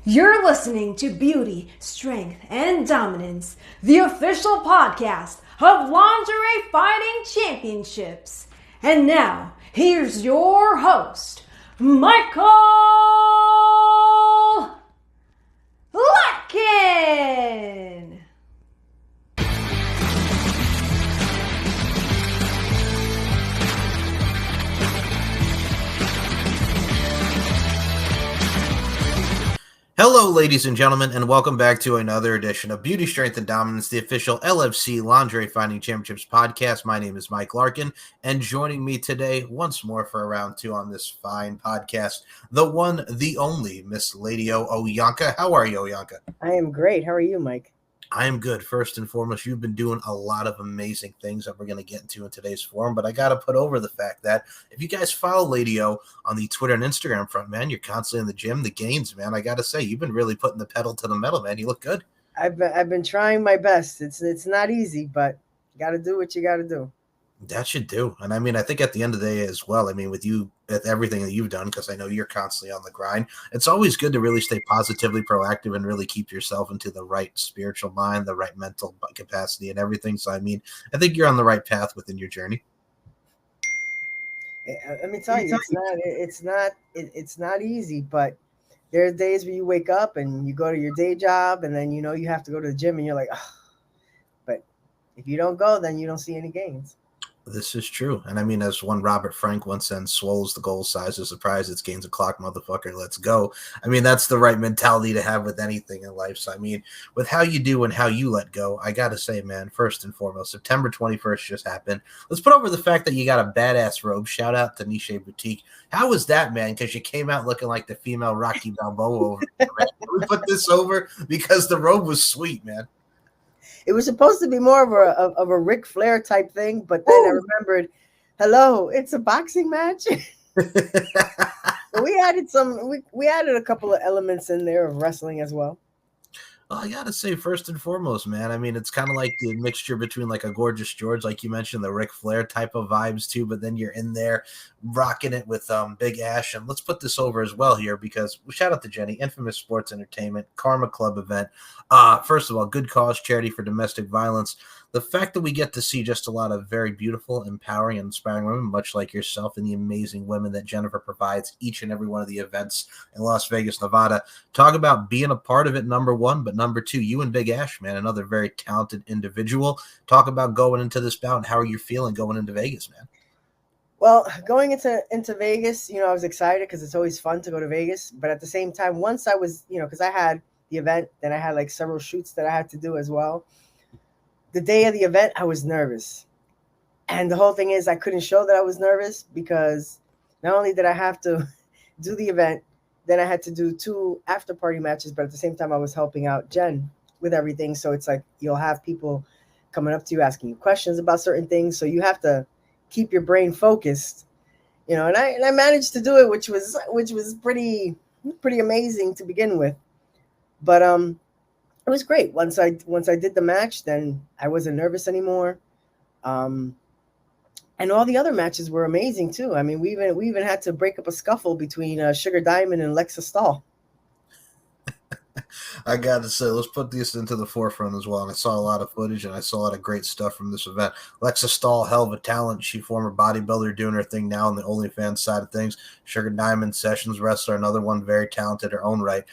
You're listening to Beauty, Strength, and Dominance, the official podcast of Lingerie Fighting Championships. And now, here's your host, Michael Larkin. Hello, ladies and gentlemen, and welcome back to another edition of Beauty, Strength, and Dominance, the official LFC Lingerie Fighting Championships podcast. My name is Mike Larkin, and joining me today once more for round two on this fine podcast, the one, the only, Miss Lady Oyanka. How are you, Oyanka? I am great. How are you, Mike? I am good. First and foremost, you've been doing a lot of amazing things that we're going to get into in today's forum, but I got to put over the fact that if you guys follow Lady O on the Twitter and Instagram front, man, you're constantly in the gym, the gains, man. I got to say, you've been really putting the pedal to the metal, man. You look good. I've been trying my best. It's not easy, but you got to do what you got to do. That should do. And I mean, I think at the end of the day as well, I mean, with you, with everything that you've done, because I know you're constantly on the grind, it's always good to really stay positively proactive and really keep yourself into the right spiritual mind, the right mental capacity and everything. So, I mean, I think you're on the right path within your journey. Let me tell you, it's not easy, but there's days where you wake up and you go to your day job and then, you have to go to the gym and you're like, oh. But if you don't go, then you don't see any gains. This is true. And I mean, as one Robert Frank once said, swallows the goal size of surprise, it's gains a clock, motherfucker, let's go. I mean, that's the right mentality to have with anything in life. So, I mean, with how you do and how you let go, I got to say, man, first and foremost, September 21st just happened. Let's put over the fact that you got a badass robe. Shout out to Niche Boutique. How was that, man? Because you came out looking like the female Rocky Balboa over there, man. We put this over because the robe was sweet, man. It was supposed to be more of a Ric Flair type thing, but then I remembered, hello, it's a boxing match. we added a couple of elements in there of wrestling as well. Well, I gotta say, first and foremost, man, I mean, it's kind of like the mixture between like a Gorgeous George, like you mentioned, the Ric Flair type of vibes too, but then you're in there rocking it with Big Ash. And let's put this over as well here, because shout out to Jenny, Infamous Sports Entertainment, Karma Club event. First of all, good cause, charity for domestic violence. The fact that we get to see just a lot of very beautiful, empowering, and inspiring women, much like yourself and the amazing women that Jennifer provides each and every one of the events in Las Vegas, Nevada. Talk about being a part of it, number one, but number two, you and Big Ash, man, another very talented individual. Talk about going into this bout and how are you feeling going into Vegas, man? Well, going into Vegas, I was excited because it's always fun to go to Vegas. But at the same time, once I was, because I had the event, then I had like several shoots that I had to do as well. The day of the event, I was nervous. And the whole thing is I couldn't show that I was nervous because not only did I have to do the event, then I had to do 2 after party matches. But at the same time, I was helping out Jen with everything. So it's like you'll have people coming up to you, asking you questions about certain things. So you have to keep your brain focused, and I managed to do it, which was pretty amazing to begin with. But it was great. Once I did the match, then I wasn't nervous anymore. And all the other matches were amazing too. I mean, we even had to break up a scuffle between Sugar Diamond and Lexa Stahl. I got to say, let's put this into the forefront as well. And I saw a lot of footage and I saw a lot of great stuff from this event. Lexa Stahl, hell of a talent. She former bodybuilder doing her thing now on the OnlyFans side of things. Sugar Diamond, Sessions wrestler, another one very talented her own right.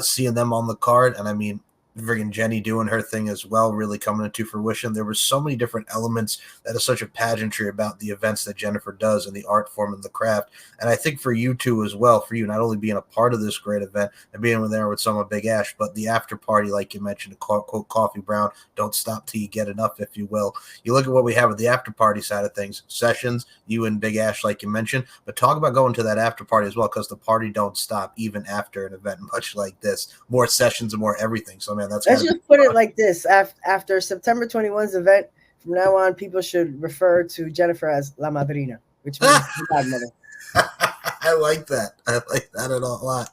Seeing them on the card, and I mean, friggin' Jenny doing her thing as well, really coming into fruition. There were so many different elements that is such a pageantry about the events that Jennifer does and the art form and the craft. And I think for you too as well, for you not only being a part of this great event and being there with someone Big Ash, but the after party, like you mentioned, quote Coffee Brown, don't stop till you get enough, if you will. You look at what we have at the after party side of things, Sessions, you and Big Ash, like you mentioned, but talk about going to that after party as well, because the party don't stop even after an event much like this. More sessions and more everything. So, man, let's just put it like this. After September 21's event, from now on, people should refer to Jennifer as La Madrina, which means godmother. I like that. I like that a lot.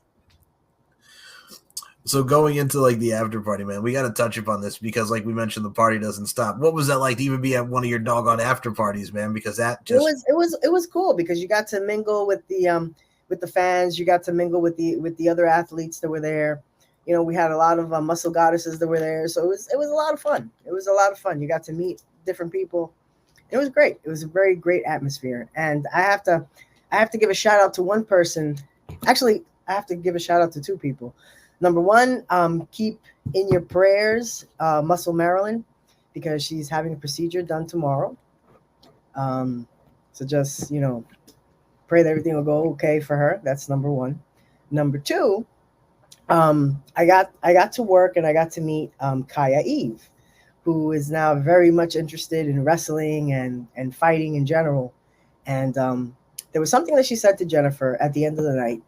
So going into like the after party, man, we got to touch upon this because, like we mentioned, the party doesn't stop. What was that like to even be at one of your doggone after parties, man? Because that just it was cool because you got to mingle with the fans, you got to mingle with the other athletes that were there. we had a lot of muscle goddesses that were there. So it was a lot of fun. It was a lot of fun. You got to meet different people. It was great. It was a very great atmosphere. And I have to give a shout out to one person. Actually, I have to give a shout out to two people. Number one, keep in your prayers, Muscle Marilyn, because she's having a procedure done tomorrow. So just, pray that everything will go okay for her. That's number one. Number two, I got to work and I got to meet Kaya Eve, who is now very much interested in wrestling and fighting in general. And there was something that she said to Jennifer at the end of the night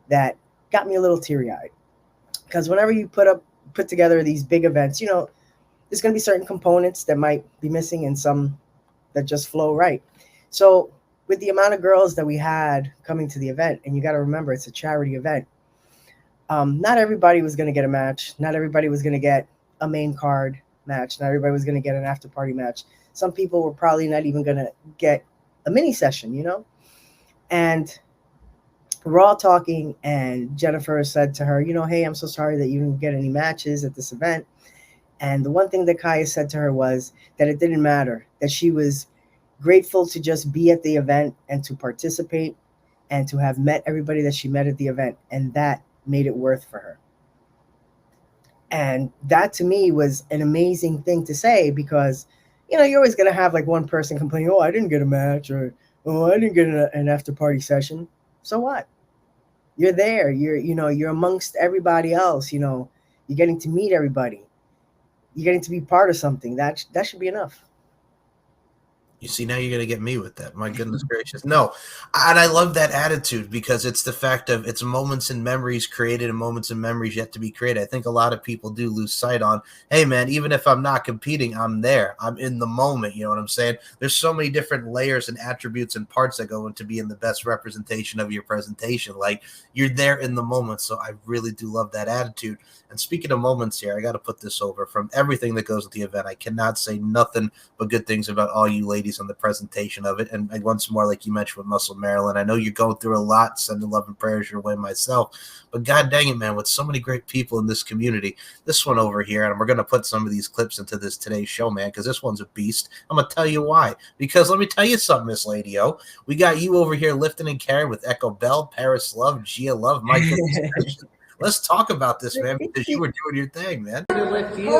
that got me a little teary-eyed. Because whenever you put together these big events, there's going to be certain components that might be missing and some that just flow right. So with the amount of girls that we had coming to the event, and you got to remember it's a charity event, not everybody was going to get a match. Not everybody was going to get a main card match. Not everybody was going to get an after party match. Some people were probably not even going to get a mini session, And we're all talking, and Jennifer said to her, hey, I'm so sorry that you didn't get any matches at this event. And the one thing that Kaya said to her was that it didn't matter, that she was grateful to just be at the event and to participate and to have met everybody that she met at the event. And that made it worth for her. And that to me was an amazing thing to say because, you're always going to have like one person complaining, oh, I didn't get a match, or, oh, I didn't get an after party session. So what? You're there. You're amongst everybody else. You're getting to meet everybody. You're getting to be part of something. That should be enough. You see, now you're going to get me with that. My goodness gracious. No. And I love that attitude because it's the fact of it's moments and memories created and moments and memories yet to be created. I think a lot of people do lose sight on, hey, man, even if I'm not competing, I'm there. I'm in the moment. You know what I'm saying? There's so many different layers and attributes and parts that go into being the best representation of your presentation. Like, you're there in the moment. So I really do love that attitude. And speaking of moments here, I got to put this over. From everything that goes with the event, I cannot say nothing but good things about all you ladies on the presentation of it. And once more, like you mentioned with Muscle Maryland, I know you're going through a lot, sending love and prayers your way myself. But God dang it, man, with so many great people in this community, this one over here, and we're going to put some of these clips into this today's show, man, because this one's a beast. I'm going to tell you why. Because let me tell you something, Miss Lady-O. We got you over here lifting and carrying with Echo Bell, Paris Love, Gia Love, my goodness gracious. Let's talk about this, man, because you were doing your thing, man. To lift you.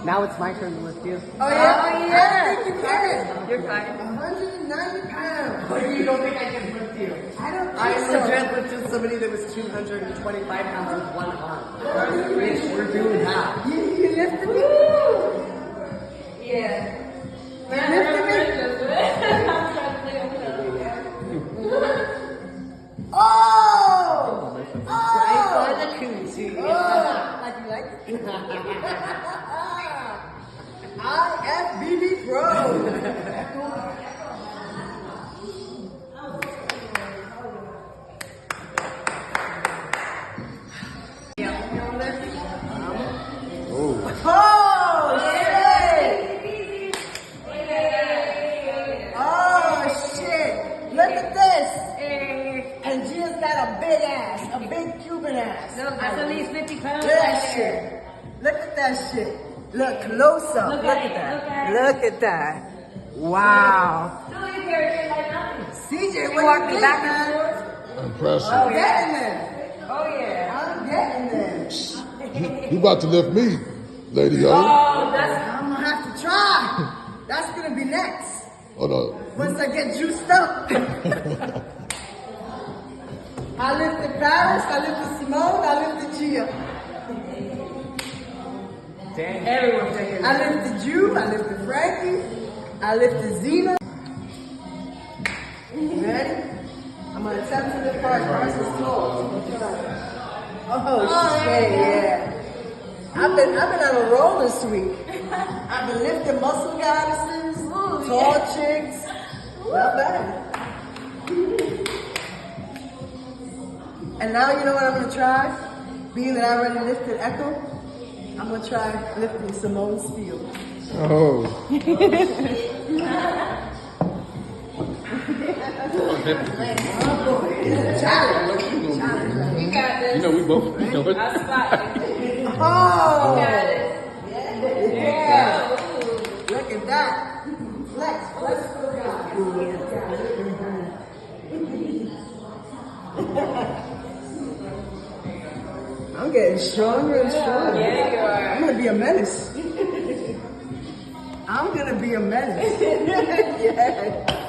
Now it's my turn to lift you. Oh, yeah. You can. You're fine. 190 pounds. But you don't think I can lift you? I don't think I so. legit lifted somebody that was 225 pounds with one arm. Bitch, we're doing that. You lifted me? Yeah. Oh! Right for the coochie. Like you like it? IFBB Pro. Oh, shit! Oh, shit! Look at this! And Gia's got a big ass, a big Cuban ass. No, that's at least 50 pounds. Look at that shit. Look at that shit. Look, close up. Look at that. Look at that. Wow. No, you carry it like nothing. CJ, You what walk you me think, back man? Impressive. I'm getting there. Oh, yeah. I'm getting there. You about to lift me, Lady O. Oh, that's... I'm gonna have to try. That's gonna be next. Hold on. Once I get juiced up. I lifted Paris, I lifted Simone, I lifted Gia. Dang, everyone's taking I lifted you, I lifted Frankie, I lifted Zena. Ready? I'm gonna attempt to lift hard, nice and slow. Oh shit, yeah. I've been on a roll this week. I've been lifting muscle goddesses, tall chicks. Not bad. And now you know what I'm gonna try? Being that I already lifted Echo, I'm gonna try lifting Simone Steele. Oh. We got this. You know, we both know it. I'll spot you. Oh! Got it. Yeah. Look at that. Flex. I'm getting stronger and stronger. Yeah, you are. I'm gonna be a menace. I'm gonna be a menace. Yeah.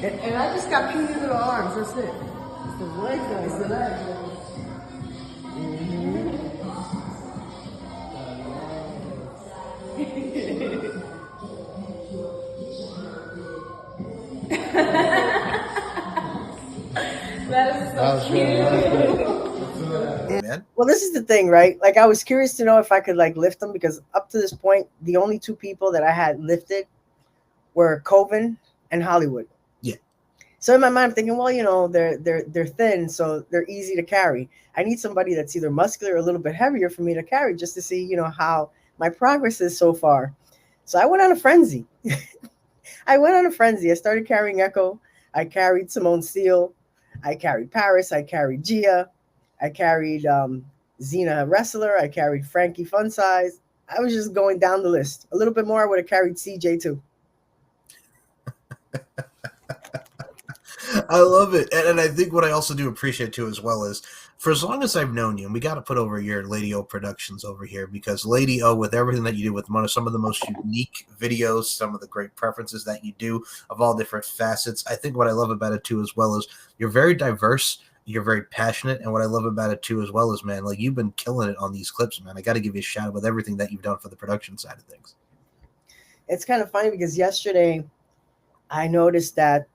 And I just got puny little arms. That's it. It's the legs, though. It's the legs. That is so cute. Man. Well, this is the thing, right? Like, I was curious to know if I could like lift them, because up to this point, the only two people that I had lifted were Coven and Hollywood. Yeah. So in my mind, I'm thinking, well, they're thin, so they're easy to carry. I need somebody that's either muscular or a little bit heavier for me to carry, just to see, how my progress is so far. So I went on a frenzy. I started carrying Echo. I carried Simone Steele. I carried Paris. I carried Gia. I carried Xena Wrestler. I carried Frankie Fun Size. I was just going down the list. A little bit more, I would have carried CJ too. I love it. And I think what I also do appreciate too as well is, for as long as I've known you, and we got to put over your Lady O Productions over here, because Lady O, with everything that you do, with some of the most unique videos, some of the great preferences that you do of all different facets, I think what I love about it too as well is you're very diverse, you're very passionate, and what I love about it too as well is, man, like, you've been killing it on these clips, man. I got to give you a shout out with everything that you've done for the production side of things. It's kind of funny because yesterday I noticed that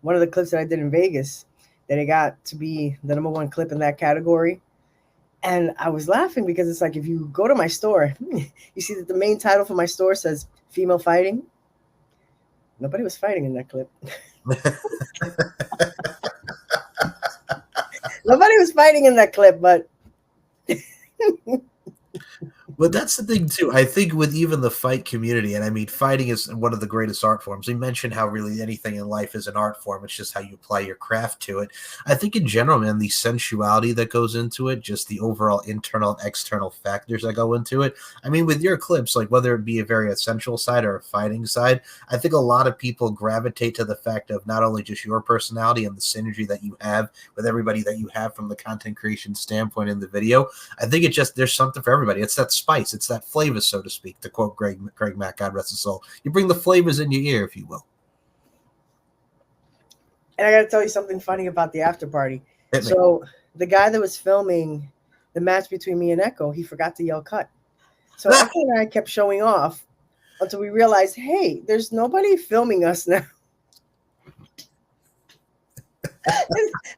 one of the clips that I did in Vegas, that it got to be the #1 clip in that category. And I was laughing because it's like, if you go to my store, you see that the main title for my store says female fighting. Nobody was fighting in that clip. Nobody was fighting in that clip, but But that's the thing too. I think with even the fight community, and I mean, fighting is one of the greatest art forms. We mentioned how really anything in life is an art form. It's just how you apply your craft to it. I think in general, man, the sensuality that goes into it, just the overall internal and external factors that go into it. I mean, with your clips, like whether it be a very essential side or a fighting side, I think a lot of people gravitate to the fact of not only just your personality and the synergy that you have with everybody that you have from the content creation standpoint in the video. I think it just, there's something for everybody. It's that spice, it's that flavor, so to speak, to quote Craig Mack, God rest his soul. You bring the flavors in your ear, if you will. And I got to tell you something funny about the after party. So the guy that was filming the match between me and Echo, he forgot to yell cut. So Echo and I kept showing off until we realized, hey, there's nobody filming us now.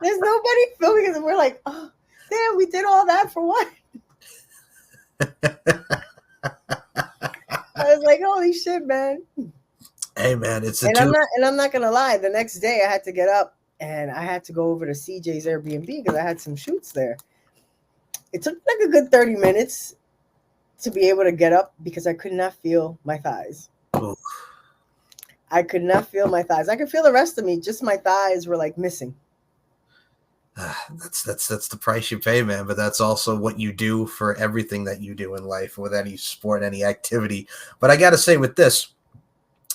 there's nobody filming us. And we're like, oh, damn, we did all that for what? I was like, holy shit, man. Hey, man, it's I'm not gonna lie. The next day, I had to get up and I had to go over to CJ's Airbnb because I had some shoots there. It took like a good 30 minutes to be able to get up because I could not feel my thighs. Oof. I could not feel my thighs. I could feel the rest of me. Just my thighs were like missing. That's the price you pay, man. But that's also what you do for everything that you do in life, with any sport, any activity. But I got to say, with this,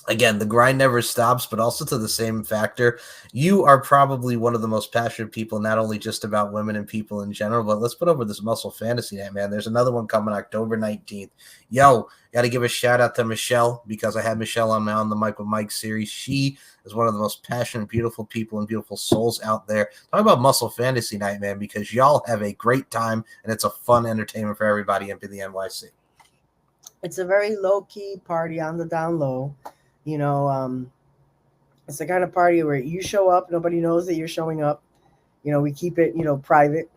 again, the grind never stops, but also to the same factor, you are probably one of the most passionate people, not only just about women and people in general, but let's put over this Muscle Fantasy Night, man. There's another one coming October 19th. Yo, got to give a shout out to Michelle, because I had Michelle on the Mike with Mike series. She is one of the most passionate, beautiful people and beautiful souls out there. Talk about Muscle Fantasy Night, man, because y'all have a great time and it's a fun entertainment for everybody in the NYC. It's a very low-key party on the down low. You know, it's the kind of party where you show up, nobody knows that you're showing up. You know, we keep it, private.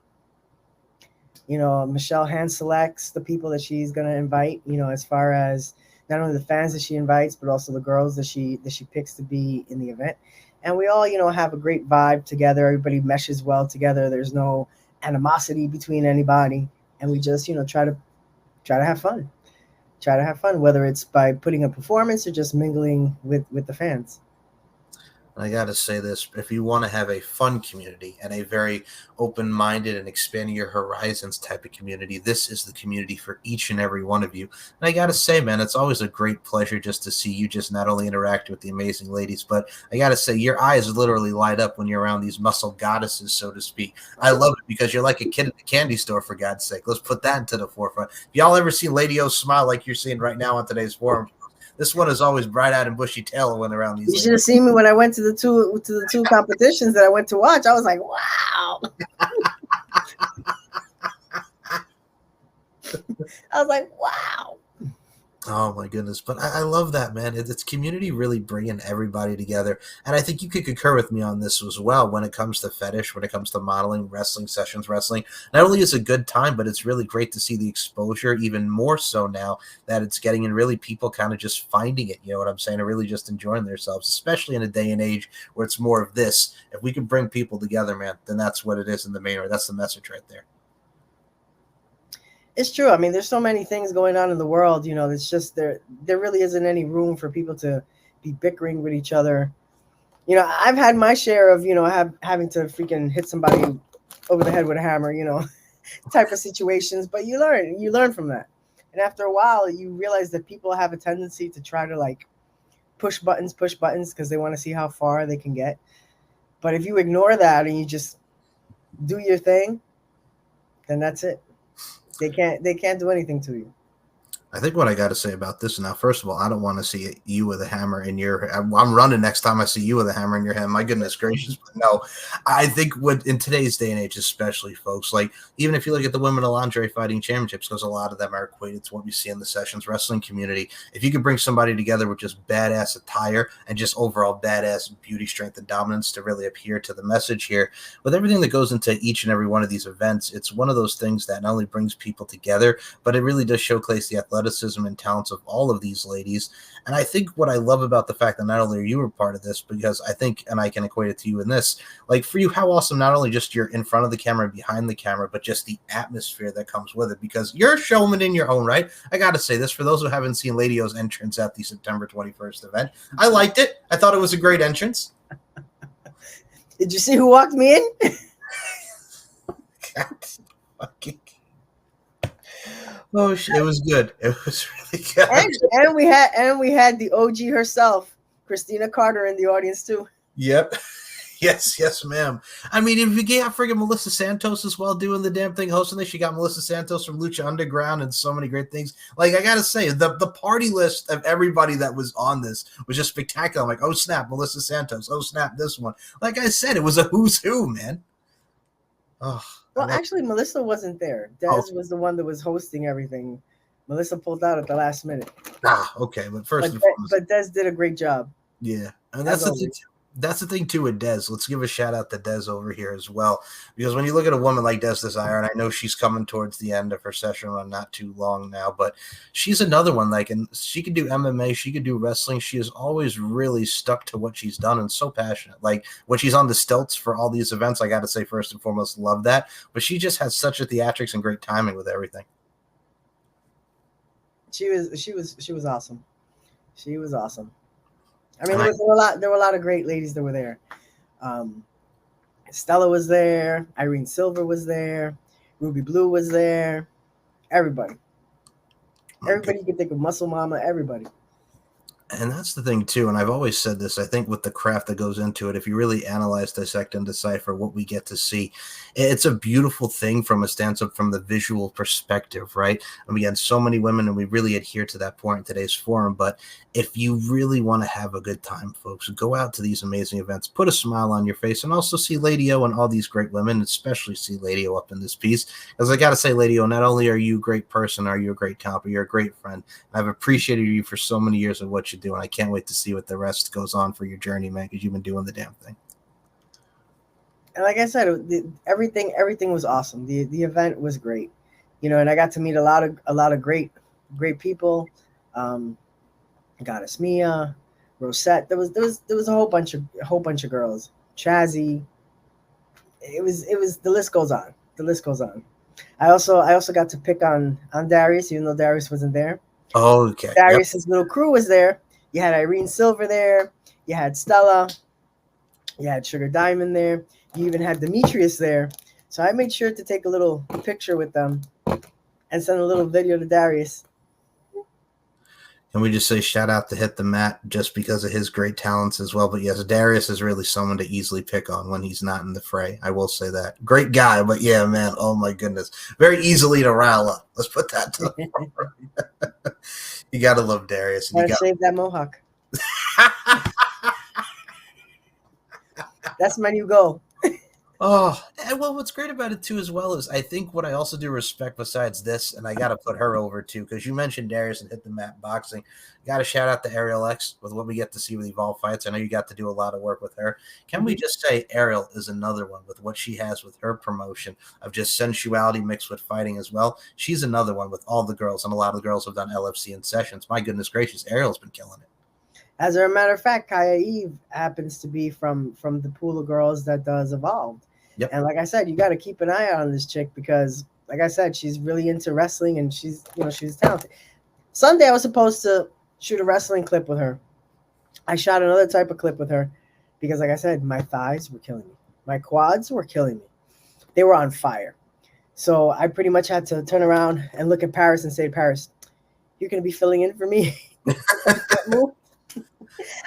You know, Michelle hand selects the people that she's going to invite, as far as not only the fans that she invites, but also the girls that she picks to be in the event. And we all, have a great vibe together. Everybody meshes well together. There's no animosity between anybody. And we just, try to have fun. Try to have fun, whether it's by putting a performance or just mingling with the fans. And I got to say this, if you want to have a fun community and a very open-minded and expanding your horizons type of community, this is the community for each and every one of you. And I got to say, man, it's always a great pleasure just to see you just not only interact with the amazing ladies, but I got to say your eyes literally light up when you're around these muscle goddesses, so to speak. I love it because you're like a kid at the candy store, for God's sake. Let's put that into the forefront. If y'all ever see Lady O smile like you're seeing right now on today's forum, this one is always bright-eyed and bushy-tailed when around these. You should have seen me when I went to the two competitions that I went to watch. I was like, wow. I was like, wow. Oh my goodness. But I love that, man. It's community really bringing everybody together. And I think you could concur with me on this as well when it comes to fetish, when it comes to modeling, wrestling, sessions wrestling. Not only is it a good time, but it's really great to see the exposure even more so now that it's getting in really people kind of just finding it. You know what I'm saying? And really just enjoying themselves, especially in a day and age where it's more of this. If we can bring people together, man, then that's what it is in the main, or that's the message right there. It's true. I mean, there's so many things going on in the world, it's just there really isn't any room for people to be bickering with each other. I've had my share of, having to freaking hit somebody over the head with a hammer, type of situations, but you learn from that. And after a while, you realize that people have a tendency to try to like push buttons because they want to see how far they can get. But if you ignore that and you just do your thing, then that's it. They can't do anything to you. I think what I got to say about this now, first of all, I don't want to see you with a hammer in your. I'm running next time I see you with a hammer in your hand. My goodness gracious! But no, I think what in today's day and age, especially folks, like even if you look at the Women of Lingerie Fighting Championships, because a lot of them are equated to what we see in the sessions wrestling community. If you could bring somebody together with just badass attire and just overall badass beauty, strength, and dominance to really adhere to the message here, with everything that goes into each and every one of these events, it's one of those things that not only brings people together, but it really does showcase the athleticism and talents of all of these ladies. And I think what I love about the fact that not only are you a part of this, because I think, and I can equate it to you in this, like for you, how awesome, not only just you're in front of the camera, behind the camera, but just the atmosphere that comes with it, because you're a showman in your own right. I got to say this, for those who haven't seen Lady O's entrance at the September 21st event, I liked it. I thought it was a great entrance. Did you see who walked me in? God, fucking. Oh, it was good. It was really good. And we had the OG herself, Christina Carter, in the audience too. Yep. Yes, ma'am. I mean, if you get friggin' Melissa Santos as well doing the damn thing, hosting this, you got Melissa Santos from Lucha Underground and so many great things. Like, I gotta say, the party list of everybody that was on this was just spectacular. I'm like, oh snap, Melissa Santos. Oh snap, this one. Like I said, it was a who's who, man. Oh. Well, actually, Melissa wasn't there. Des was the one that was hosting everything. Melissa pulled out at the last minute. Okay, but first and foremost, but Des did a great job. Yeah, and that's the thing too with Des. Let's give a shout out to Des over here as well, because when you look at a woman like Des Desire, and I know she's coming towards the end of her session run, not too long now, but she's another one. Like, and she could do MMA, she could do wrestling. She has always really stuck to what she's done and so passionate. Like when she's on the stilts for all these events, I got to say first and foremost, love that. But she just has such a theatrics and great timing with everything. She was awesome. She was awesome. I mean, there were a lot of great ladies that were there. Stella was there. Irene Silver was there. Ruby Blue was there. Everybody you can think of, Muscle Mama, everybody. And that's the thing too, and I've always said this, I think with the craft that goes into it, if you really analyze, dissect, and decipher what we get to see, it's a beautiful thing from a stance up from the visual perspective, right? And again, so many women, and we really adhere to that point in today's forum, but if you really want to have a good time, folks, go out to these amazing events, put a smile on your face, and also see Lady O and all these great women, especially see Lady O up in this piece, because I got to say, Lady O, not only are you a great person, are you a great talent, but you're a great friend. I've appreciated you for so many years of what you do, and I can't wait to see what the rest goes on for your journey, man, because you've been doing the damn thing. And like I said, everything was awesome. The event was great, and I got to meet a lot of great people. Goddess Mia, Rosette. There was a whole bunch of girls. Chazzy. It was the list goes on. The list goes on. I also got to pick on Darius, even though Darius wasn't there. Oh, okay. Darius's little crew was there. You had Irene Silver there. You had Stella. You had Sugar Diamond there. You even had Demetrius there. So I made sure to take a little picture with them and send a little video to Darius. Can we just say shout out to Hit the Mat just because of his great talents as well? But yes, Darius is really someone to easily pick on when he's not in the fray. I will say that. Great guy, but yeah, man, oh my goodness. Very easily to rile up. Let's put that to the You got to love Darius. Gotta shave that mohawk. That's my new goal. Oh, and well, what's great about it too, as well, is I think what I also do respect besides this, and I got to put her over too, because you mentioned Darius and Hit the Mat boxing. Got to shout out to Ariel X with what we get to see with Evolve Fights. I know you got to do a lot of work with her. Can we just say Ariel is another one with what she has with her promotion of just sensuality mixed with fighting as well? She's another one with all the girls, and a lot of the girls have done LFC and sessions. My goodness gracious, Ariel's been killing it. As a matter of fact, Kaya Eve happens to be from the pool of girls that does Evolved. Yep. And like I said, you got to keep an eye out on this chick because, like I said, she's really into wrestling and she's talented. Sunday, I was supposed to shoot a wrestling clip with her. I shot another type of clip with her because, like I said, my thighs were killing me. My quads were killing me. They were on fire. So I pretty much had to turn around and look at Paris and say, Paris, you're going to be filling in for me.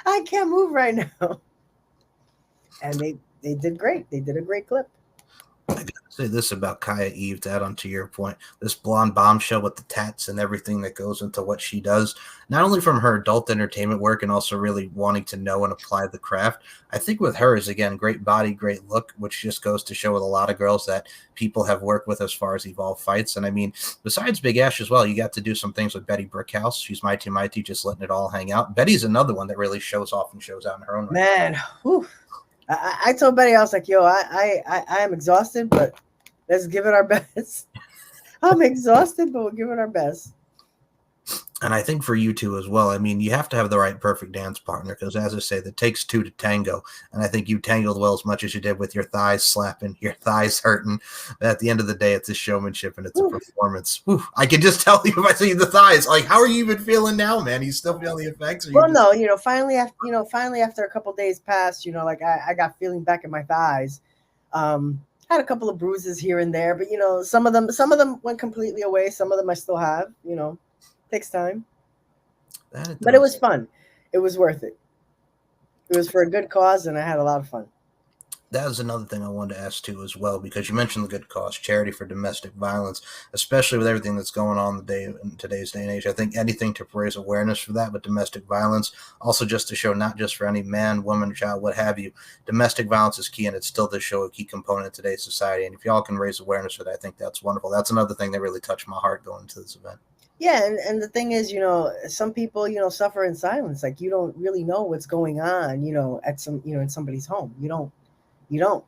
I can't move right now. And they did great. They did a great clip. I gotta say this about Kaya Eve to add on to your point. This blonde bombshell with the tats and everything that goes into what she does, not only from her adult entertainment work and also really wanting to know and apply the craft. I think with her is, again, great body, great look, which just goes to show with a lot of girls that people have worked with as far as Evolve Fights. And I mean, besides Big Ash as well, you got to do some things with Betty Brickhouse. She's mighty, just letting it all hang out. Betty's another one that really shows off and shows out in her own right. Man, whew. I told Betty, I was like, yo, I am exhausted, but let's give it our best. I'm exhausted, but we'll give it our best. And I think for you two as well, I mean, you have to have the right perfect dance partner because, as I say, it takes two to tango. And I think you tangled well as much as you did with your thighs slapping, your thighs hurting. But at the end of the day, it's a showmanship and it's a performance. Whew. I can just tell you if I see the thighs. Like, how are you even feeling now, man? You still feeling the effects? Well, no, finally after a couple days passed, like I got feeling back in my thighs. Had a couple of bruises here and there, but some of them went completely away. Some of them I still have. Takes time, but it was fun. It was worth it. It was for a good cause, and I had a lot of fun. That was another thing I wanted to ask too as well, because you mentioned the good cause, charity for domestic violence, especially with everything that's going on in today's day and age. I think anything to raise awareness for that, but domestic violence, also just to show not just for any man, woman, child, what have you, domestic violence is key, and it's still to show a key component in today's society. And if y'all can raise awareness for that, I think that's wonderful. That's another thing that really touched my heart going into this event. Yeah, and the thing is, some people, suffer in silence. Like, you don't really know what's going on, at some, in somebody's home. You don't,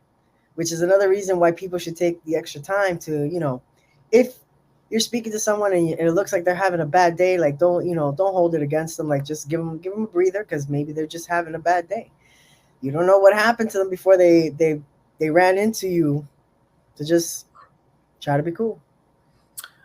which is another reason why people should take the extra time to, if you're speaking to someone and it looks like they're having a bad day, like, don't hold it against them. Like, just give them a breather because maybe they're just having a bad day. You don't know what happened to them before they ran into you. To just try to be cool.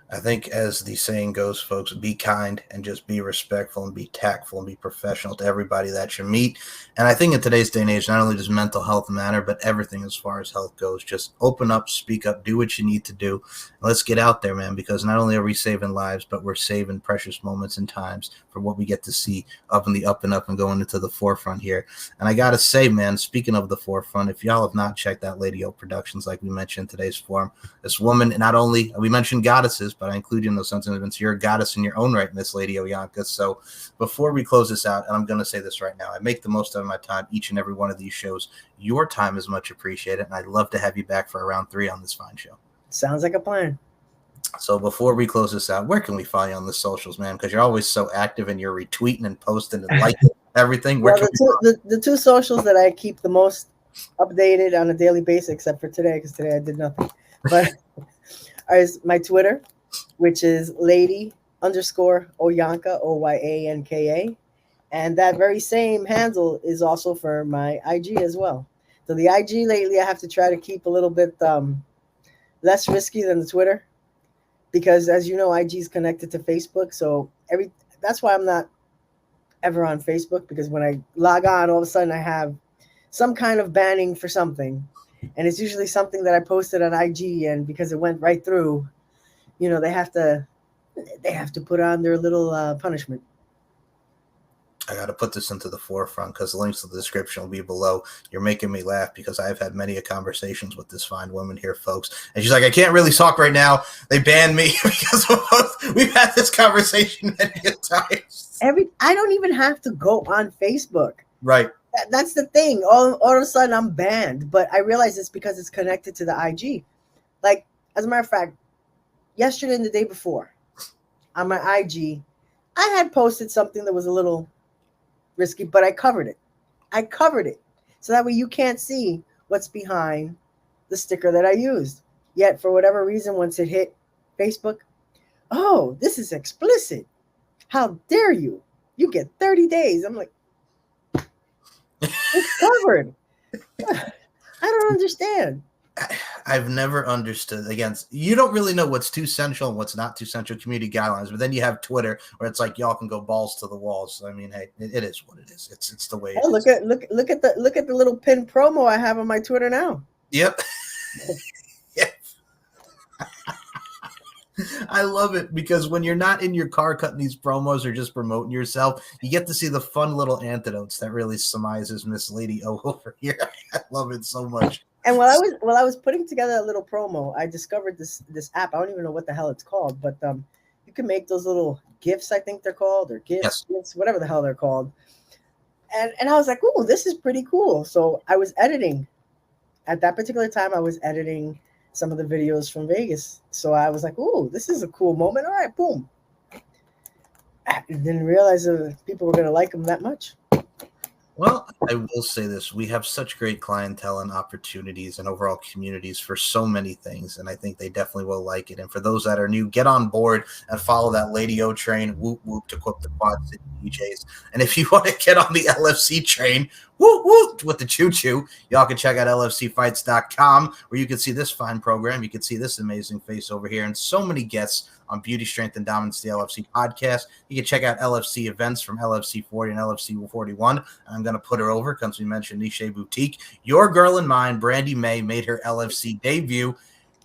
I think, as the saying goes, folks, be kind and just be respectful and be tactful and be professional to everybody that you meet. And I think in today's day and age, not only does mental health matter, but everything as far as health goes. Just open up, speak up, do what you need to do. And let's get out there, man, because not only are we saving lives, but we're saving precious moments and times for what we get to see up in the up and up and going into the forefront here. And I got to say, man, speaking of the forefront, if y'all have not checked out Lady O Productions, like we mentioned in today's forum, this woman, not only, we mentioned goddesses, but I include you in those sentiments. You're a goddess in your own right, Miss Lady Oyanka. So before we close this out, and I'm going to say this right now, I make the most out of my time each and every one of these shows. Your time is much appreciated, and I'd love to have you back for a round 3 on this fine show. Sounds like a plan. So before we close this out, where can we follow you on the socials, man? Because you're always so active and you're retweeting and posting and liking everything. Well, the two socials that I keep the most updated on a daily basis, except for today, because today I did nothing, but is my Twitter, which is Lady_Oyanka, Oyanka. And that very same handle is also for my IG as well. So the IG lately, I have to try to keep a little bit less risky than the Twitter, because as you know, IG is connected to Facebook. So that's why I'm not ever on Facebook, because when I log on, all of a sudden I have some kind of banning for something. And it's usually something that I posted on IG, and because it went right through, you know, they have to put on their little punishment. I got to put this into the forefront because the links to the description will be below. You're making me laugh because I've had many conversations with this fine woman here, folks. And she's like, I can't really talk right now. They banned me because we've had this conversation many times. I don't even have to go on Facebook. Right. That's the thing. All of a sudden I'm banned, but I realize it's because it's connected to the IG. Like, as a matter of fact, yesterday and the day before on my IG, I had posted something that was a little risky, but I covered it. So that way you can't see what's behind the sticker that I used. Yet, for whatever reason, once it hit Facebook, oh, this is explicit. How dare you? You get 30 days. I'm like, it's covered. I don't understand. I've never understood. Again, you don't really know what's too central and what's not too central community guidelines. But then you have Twitter, where it's like y'all can go balls to the walls. I mean, hey, it is what it is. It's the way. It look is. Look at the little pin promo I have on my Twitter now. Yep. Yeah. I love it because when you're not in your car cutting these promos or just promoting yourself, you get to see the fun little antidotes that really surmises Miss Lady O over here. I love it so much. And while I was putting together a little promo, I discovered this app. I don't even know what the hell it's called, but you can make those little GIFs, I think they're called, or GIFs, whatever the hell they're called. And I was like, "Ooh, this is pretty cool." So I was editing. At that particular time, I was editing some of the videos from Vegas. So I was like, "Ooh, this is a cool moment." All right, boom. I didn't realize people were going to like them that much. Well, I will say this. We have such great clientele and opportunities and overall communities for so many things, and I think they definitely will like it. And for those that are new, get on board and follow that Lady O train, whoop, whoop, to quote the Quad City DJs. And if you want to get on the LFC train, whoop, whoop, with the choo-choo, y'all can check out LFCfights.com, where you can see this fine program. You can see this amazing face over here and so many guests on Beauty, Strength, and Dominance, the LFC podcast. You can check out LFC events from LFC 40 and LFC 41. I'm going to put her over because we mentioned Niche Boutique. Your girl and mine, Brandy May, made her LFC debut.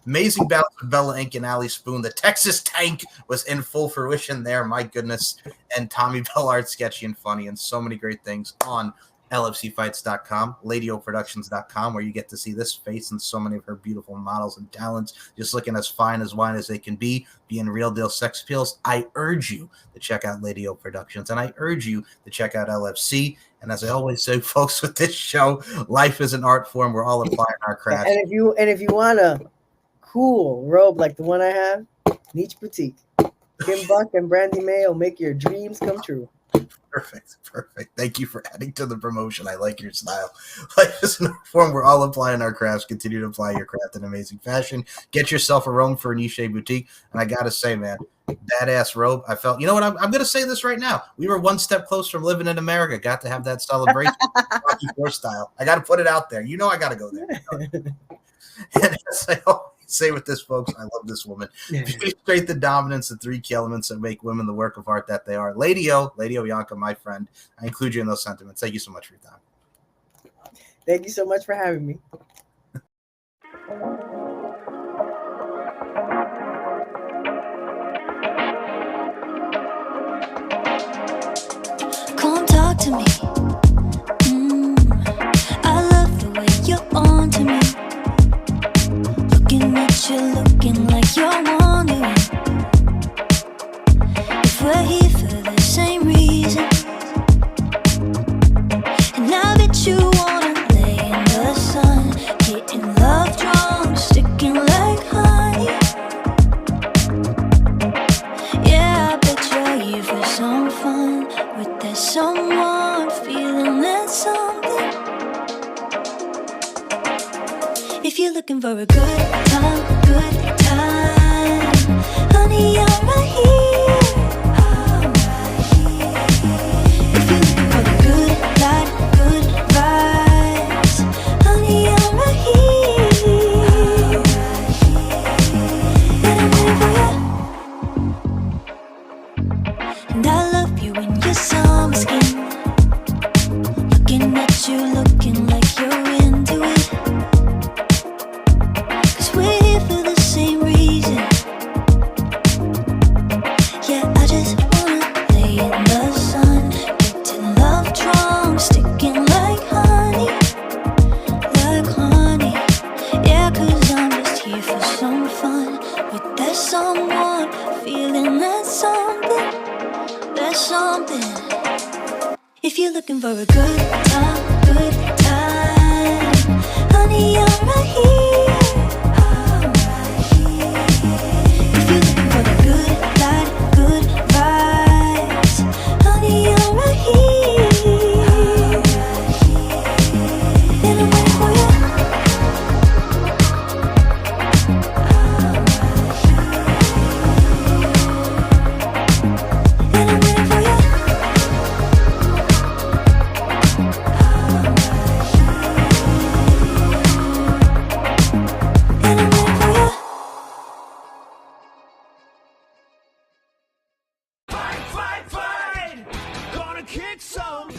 Amazing balance with Bella Ink and Ali Spoon. The Texas Tank was in full fruition there. My goodness. And Tommy Bellard, sketchy and funny, and so many great things on LFCfights.com, LadyOProductions.com, where you get to see this face and so many of her beautiful models and talents, just looking as fine as wine as they can be, being real deal sex appeals. I urge you to check out Lady O Productions, and I urge you to check out LFC. And as I always say, folks, with this show, life is an art form. We're all applying our craft. And if you want a cool robe like the one I have, Niche Boutique, Kim Buck and Brandy May will make your dreams come true. Perfect. Thank you for adding to the promotion. I like your style. Life is an art form. We're all applying our crafts. Continue to apply your craft in amazing fashion. Get yourself a robe for a Niche Boutique. And I got to say, man, badass robe. I felt, you know what? I'm going to say this right now. We were one step close from living in America. Got to have that celebration. Rocky IV style. I got to put it out there. You know I got to go there. And as I always say with this, folks, I love this woman. Beauty, strength, and dominance, the three key elements that make women the work of art that they are. Lady Oyanka, my friend. I include you in those sentiments. Thank you so much for your time. Thank you so much for having me. Come talk to me. I love the way you're on to me. Looking at you, looking like you're wondering if we're here for the same reason. And I bet you wanna lay in the sun, getting love drunk, sticking like honey. Yeah, I bet you're here for some fun with that someone, feeling that something. If you're looking for a good time, honey, I'm right here. If you're looking for the good life, good vibes, honey, I'm right here. And I'm waiting for you. And I love you in your summer skin. Looking at you, looking like you're feeling that something. If you're looking for a good time, honey, I'm right here. If you're looking for the good life, good vibes, honey, I'm right here. And I'm waiting for you. And I'm waiting for you. And I'm waiting for you. Fight, fight, fight! Gonna kick some